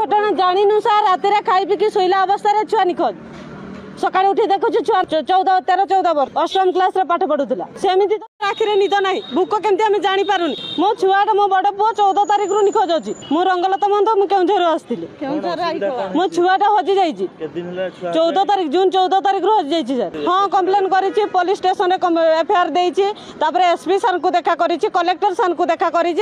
घटना जानिनु सार रातिर खाई पी शोला अवस्था छुआ निखोज सका उठी देखु छुआ 13-14 वर्ष अष्टम क्लास रे पाठ पढ़ुला सेमती तो आखिरे निद ना भूक केमती आम जानी पारुनी मो छुआटा मो बड़ पुओ 14 तारिख रु निखोज अच्छी मो रंगलत मंद मु केउझर आसती मो छुआटा हजि जाइए 14 तारिख जून 14 तारिख रु हजि जाइए सर। हाँ कम्प्लेन करी पुलिस स्टेशन एफआईआर देइछि एसपी सर को देखा करी कलेक्टर सर को देखा करी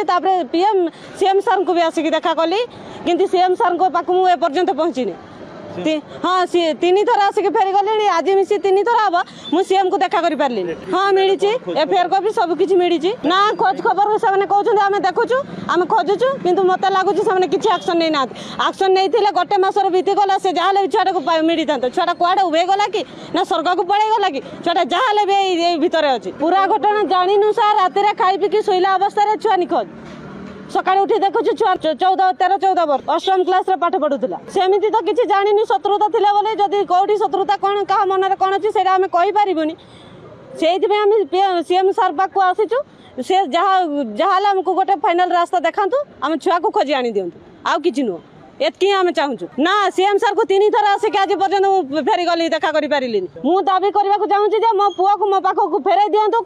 पीएम सीएम सर को भी आसिक देखा कली किंतु सीएम सर को पाक मु एपर्यंत पहुँचीनी। हाँ सी 3 थर आसिक फेरी गले आज मिसी 3 थर हम मुझे सीएम को देखा कर पारे। हाँ मिली एफआईआर कॉपी सब किसी मिली ना खोज खबर से कहते आम देखुचु आम खोजुचु किंतु मत लगुच से किसी एक्शन नहीं ना एक्शन नहीं गोटे मसर बीती गला से जहाँ छुआटा को मिली था छुआटा कुआड़े उभे गला कि ना स्वर्ग को पड़े गला कि छुआटा जहाँ भी भितर अच्छी पूरा घटना जानिनु सार रातिर खाई पी शोला अवस्था छुआ निखोज सका उठी देखु छुआ 13-14 वर्ष अष्टम क्लास रे पाठ पढ़ुला सेमती तो किसी जानी शत्रुता थिला बोले जदि कौटी शत्रुता कौन क्या मन में कौन अच्छी से आम कहीपरूनी से सीएम सार पाक आसीचु से जहाँ आमको गोटे फाइनाल रास्ता देखातु आम छुआ को खोजी आनी दिंतु आउ कि नुह एतकी आम चाहूँ ना सीएम सार को 3 थर आसिक आज पर्यटन फेरी गली देखा कर पारे मु दाबी करने को चाहूँगी मो पुआ को मो पाख फेर दिंतु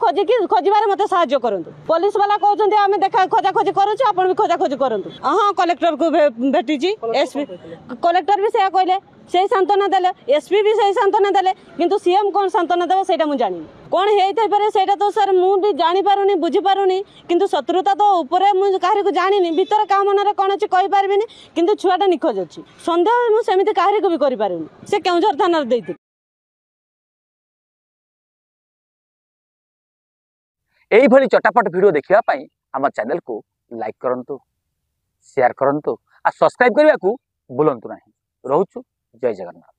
खोजार मत साहय करूँ पुलिस वाला कहते आम देखा खोजाखोजी करुच्छे आप भी खोजाखोजी करूँ। हाँ कलेक्टर को भेटी एसपी कलेक्टर भी से कहले से सांत्वना देले एसपी भी से सांत्वना देले किंतु सीएम कौन सांत्वना देव से जानी कौन होता से तो सर मुझे जानीपारूनी बुझीपारूनी किंतु शत्रुता तो ऊपर मुझे को जानी भितर क्या मन में कौन अच्छी कहीपरि किंतु छुआटा निखोज अच्छी सन्देह मुझे कहारी को भी करें से केउझर थाना देती। यही भली चटापट वीडियो देखिए आम चैनल को लाइक करंतु शेयर करंतु आ सब्सक्राइब करने को भूलंतु नहीं। रोचु जय जगन्नाथ।